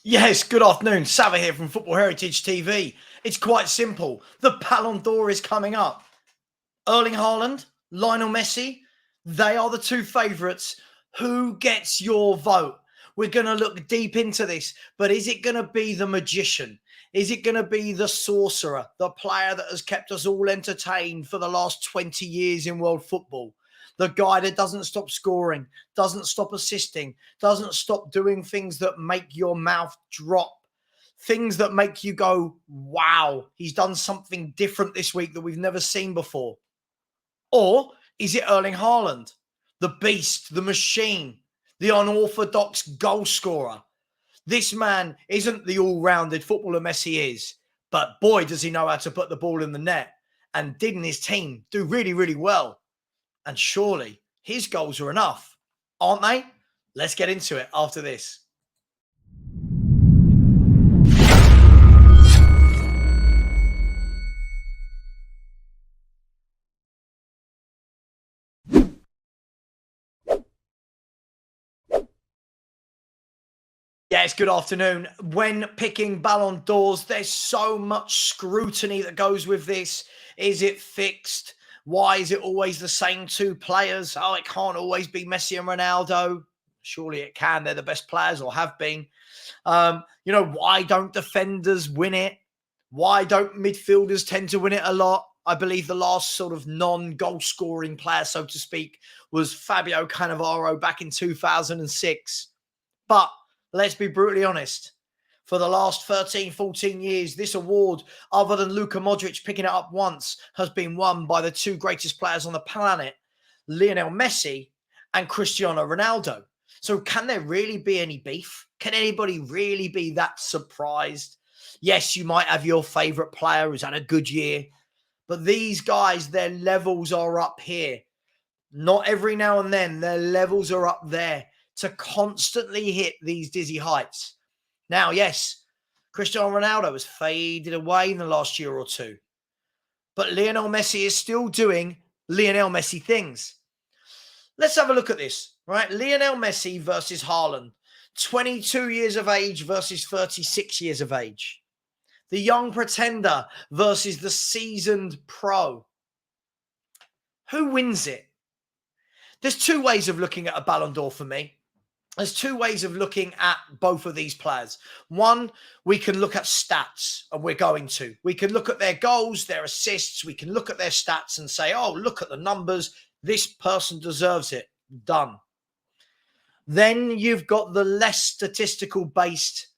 Yes, good afternoon. Sava here from Football Heritage TV. It's quite simple. The Ballon d'Or is coming up. Erling Haaland, Lionel Messi, they are the two favourites. Who gets your vote? We're going to look deep into this, but is it going to be the magician? Is it going to be the sorcerer, the player that has kept us all entertained for the last 20 years in world football? The guy that doesn't stop scoring, doesn't stop assisting, doesn't stop doing things that make your mouth drop, things that make you go, wow, he's done something different this week that we've never seen before. Or is it Erling Haaland, the beast, the machine, the unorthodox goal scorer? This man isn't the all-rounded footballer Messi is, but boy, does he know how to put the ball in the net. And didn't his team do really, really well? And surely his goals are enough, aren't they? Let's get into it after this. Yes, good afternoon. When picking Ballon d'Ors, there's so much scrutiny that goes with this. Is it fixed? Why is it always the same two players? Oh, it can't always be Messi and Ronaldo. Surely it can. They're the best players or have been. Why don't defenders win it? Why don't midfielders tend to win it a lot? I believe the last sort of non-goal scoring player, so to speak, was Fabio Cannavaro back in 2006. But let's be brutally honest. For the last 13, 14 years, this award, other than Luka Modric picking it up once, has been won by the two greatest players on the planet, Lionel Messi and Cristiano Ronaldo. So can there really be any beef? Can anybody really be that surprised? Yes, you might have your favourite player who's had a good year, but these guys, their levels are up here. Not every now and then, their levels are up there to constantly hit these dizzy heights. Now, yes, Cristiano Ronaldo has faded away in the last year or two, but Lionel Messi is still doing Lionel Messi things. Let's have a look at this, right? Lionel Messi versus Haaland, 22 years of age versus 36 years of age. The young pretender versus the seasoned pro. Who wins it? There's two ways of looking at a Ballon d'Or for me. There's two ways of looking at both of these players. One, we can look at stats, and we're going to. We can look at their goals, their assists. We can look at their stats and say, oh, look at the numbers. This person deserves it. Done. Then you've got the less statistical-based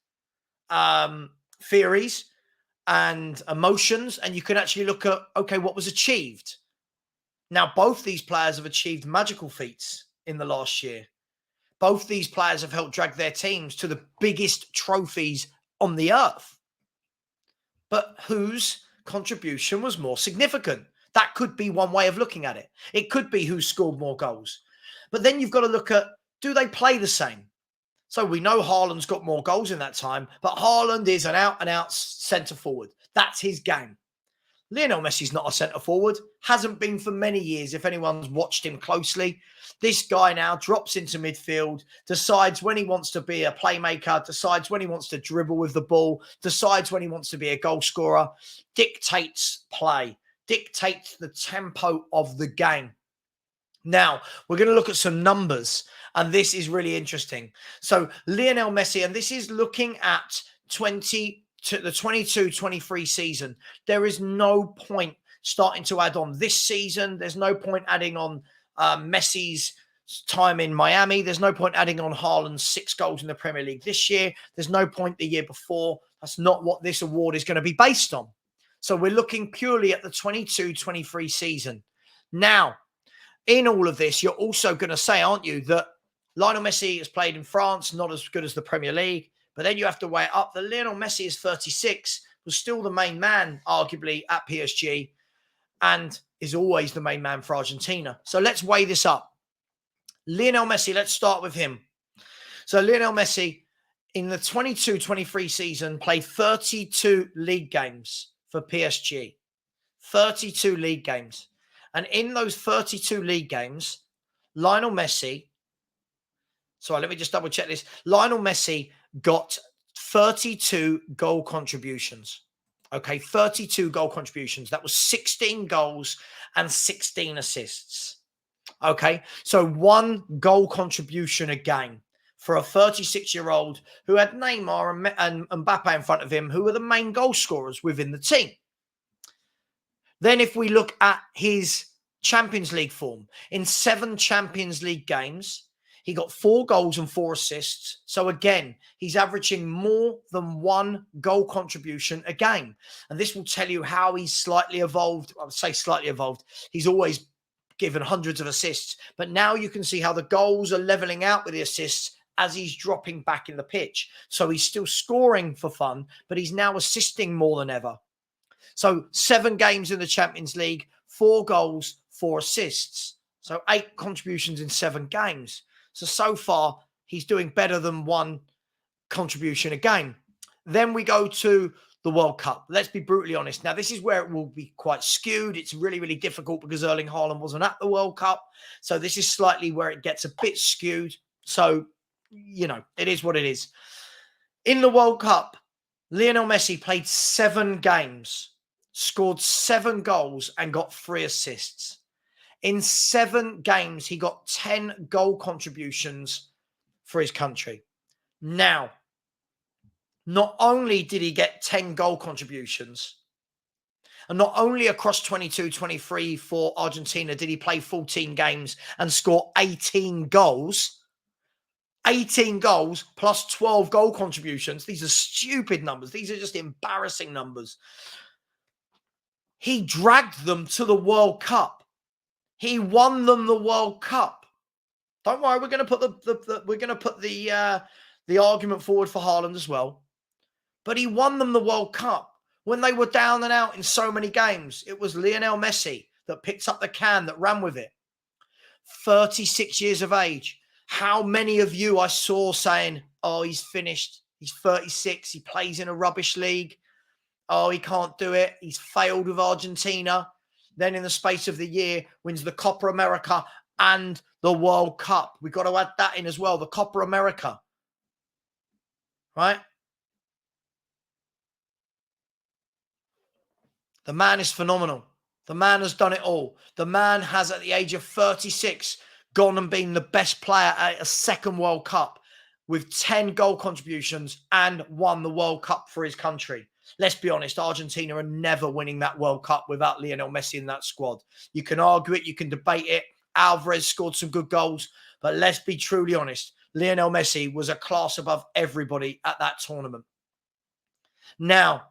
theories and emotions, and you can actually look at, okay, what was achieved? Now, both these players have achieved magical feats in the last year. Both these players have helped drag their teams to the biggest trophies on the earth. But whose contribution was more significant? That could be one way of looking at it. It could be who scored more goals. But then you've got to look at, do they play the same? So we know Haaland's got more goals in that time, but Haaland is an out-and-out centre forward. That's his game. Lionel Messi's not a centre forward, hasn't been for many years if anyone's watched him closely. This guy now drops into midfield, decides when he wants to be a playmaker, decides when he wants to dribble with the ball, decides when he wants to be a goal scorer, dictates play, dictates the tempo of the game. Now, we're going to look at some numbers, and this is really interesting. So Lionel Messi, and this is looking at the 22-23 season. There is no point starting to add on this season. There's no point adding on Messi's time in Miami. There's no point adding on Haaland's 6 goals in the Premier League this year. There's no point the year before. That's not what this award is going to be based on. So we're looking purely at the 22-23 season. Now, in all of this, you're also going to say, aren't you, that Lionel Messi has played in France, not as good as the Premier League. But then you have to weigh it up that Lionel Messi is 36, was still the main man, arguably, at PSG, and is always the main man for Argentina. So let's weigh this up. Lionel Messi, let's start with him. So Lionel Messi, in the 22-23 season, played 32 league games for PSG. 32 league games. And in those 32 league games, Lionel Messi, sorry, let me just double check this. Lionel Messi got 32 goal contributions. Okay, 32 goal contributions. That was 16 goals and 16 assists. Okay, so 1 goal contribution a game for a 36-year-old who had Neymar and Mbappe in front of him, who were the main goal scorers within the team. Then if we look at his Champions League form, in 7 Champions League games, he got 4 goals and 4 assists. So again, he's averaging more than 1 goal contribution a game. And this will tell you how he's slightly evolved. I would say slightly evolved. He's always given hundreds of assists. But now you can see how the goals are leveling out with the assists as he's dropping back in the pitch. So he's still scoring for fun, but he's now assisting more than ever. So 7 games in the Champions League, 4 goals, 4 assists. So 8 contributions in 7 games. So far, he's doing better than 1 contribution a game. Then we go to the World Cup. Let's be brutally honest. Now, this is where it will be quite skewed. It's really, really difficult because Erling Haaland wasn't at the World Cup. So this is slightly where it gets a bit skewed. So, you know, it is what it is. In the World Cup, Lionel Messi played 7 games, scored 7 goals and got 3 assists. In 7 games, he got 10 goal contributions for his country. Now, not only did he get 10 goal contributions, and not only across 22-23 for Argentina did he play 14 games and score 18 goals, 18 goals plus 12 goal contributions. These are stupid numbers. These are just embarrassing numbers. He dragged them to the World Cup. He won them the World Cup. Don't worry, we're going to put the argument forward for Haaland as well. But he won them the World Cup when they were down and out in so many games. It was Lionel Messi that picked up the can, that ran with it. 36 years of age. How many of you I saw saying, "Oh, he's finished. He's 36. He plays in a rubbish league. Oh, he can't do it. He's failed with Argentina." Then in the space of the year, wins the Copa America and the World Cup. We've got to add that in as well, the Copa America. Right? The man is phenomenal. The man has done it all. The man has, at the age of 36, gone and been the best player at a second World Cup with 10 goal contributions and won the World Cup for his country. Let's be honest, Argentina are never winning that World Cup without Lionel Messi in that squad. You can argue it, you can debate it. Alvarez scored some good goals, but let's be truly honest. Lionel Messi was a class above everybody at that tournament. Now,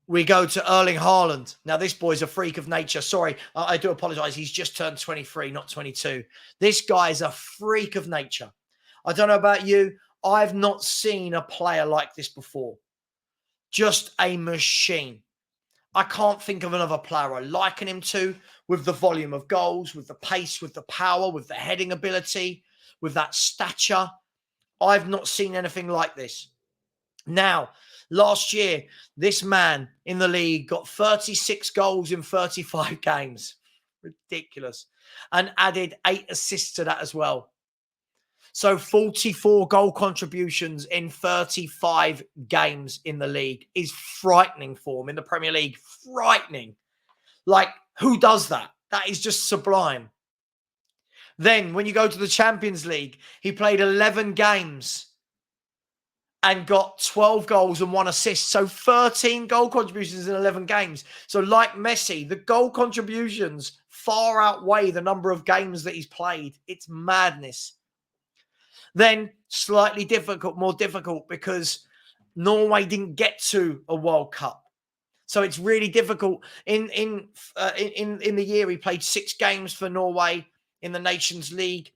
we go to Erling Haaland. Now, this boy's a freak of nature. Sorry, I do apologize. He's just turned 23, not 22. This guy's a freak of nature. I don't know about you. I've not seen a player like this before. Just a machine. I can't think of another player I liken him to, with the volume of goals, with the pace, with the power, with the heading ability, with that stature. I've not seen anything like this. Now, last year, this man in the league got 36 goals in 35 games. Ridiculous. And added 8 assists to that as well. So 44 goal contributions in 35 games in the league is frightening for him in the Premier League. Frightening. Like, who does that? That is just sublime. Then when you go to the Champions League, he played 11 games and got 12 goals and 1 assist. So 13 goal contributions in 11 games. So like Messi, the goal contributions far outweigh the number of games that he's played. It's madness. Then slightly more difficult because Norway didn't get to a World Cup. So it's really difficult. In the year, he played 6 games for Norway in the Nations League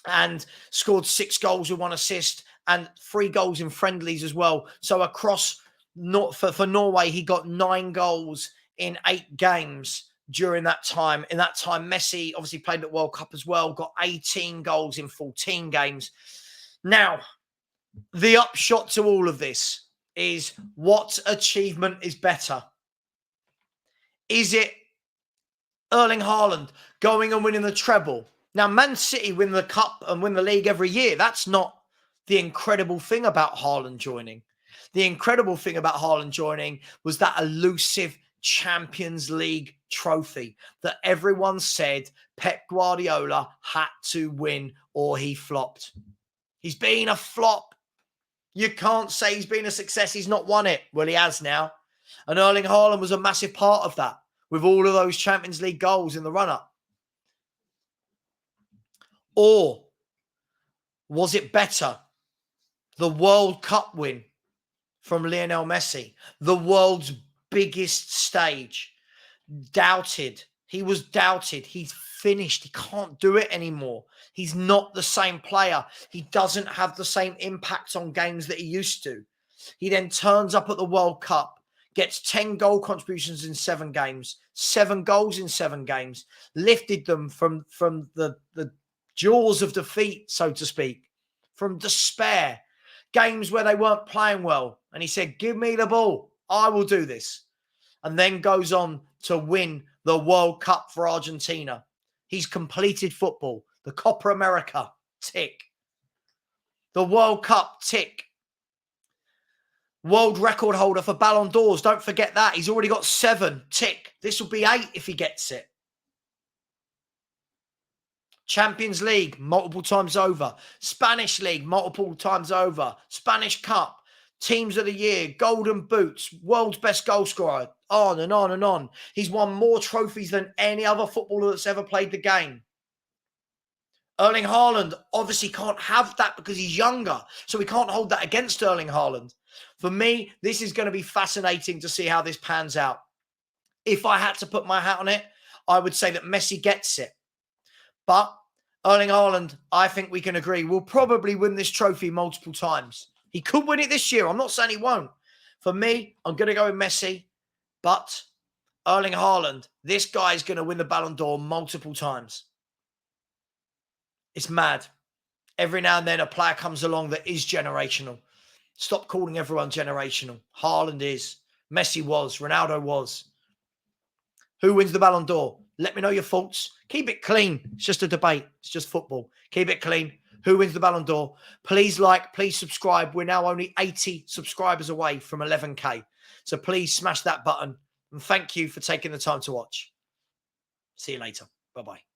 and scored 6 goals and 1 assist and 3 goals in friendlies as well. So across for Norway, he got 9 goals in 8 games during that time. In that time, Messi obviously played at World Cup as well, got 18 goals in 14 games. Now, the upshot to all of this is, what achievement is better? Is it Erling Haaland going and winning the treble? Now, Man City win the cup and win the league every year. That's not the incredible thing about Haaland joining. The incredible thing about Haaland joining was that elusive Champions League trophy that everyone said Pep Guardiola had to win or he flopped. He's been a flop. You can't say he's been a success. He's not won it. Well, he has now. And Erling Haaland was a massive part of that with all of those Champions League goals in the run-up. Or was it better? The World Cup win from Lionel Messi, the world's biggest stage. Doubted. He was doubted. He's finished. He can't do it anymore. He's not the same player. He doesn't have the same impact on games that he used to. He then turns up at the World Cup, gets 10 goal contributions in 7 games, 7 goals in 7 games, lifted them from the jaws of defeat, so to speak, from despair, games where they weren't playing well. And he said, give me the ball. I will do this. And then goes on to win the World Cup for Argentina. He's completed football. The Copa America, tick. The World Cup, tick. World record holder for Ballon d'Ors. Don't forget that. He's already got 7, tick. This will be 8 if he gets it. Champions League, multiple times over. Spanish League, multiple times over. Spanish Cup, Teams of the Year, Golden Boots, World's Best Goal Scorer, on and on and on. He's won more trophies than any other footballer that's ever played the game. Erling Haaland obviously can't have that because he's younger, so we can't hold that against Erling Haaland. For me, this is going to be fascinating to see how this pans out. If I had to put my hat on it, I would say that Messi gets it. But Erling Haaland, I think we can agree, will probably win this trophy multiple times. He could win it this year. I'm not saying he won't. For me, I'm going to go with Messi. But Erling Haaland, this guy is going to win the Ballon d'Or multiple times. It's mad. Every now and then a player comes along that is generational. Stop calling everyone generational. Haaland is. Messi was. Ronaldo was. Who wins the Ballon d'Or? Let me know your thoughts. Keep it clean. It's just a debate. It's just football. Keep it clean. Who wins the Ballon d'Or? Please like, please subscribe. We're now only 80 subscribers away from 11K. So please smash that button. And thank you for taking the time to watch. See you later. Bye-bye.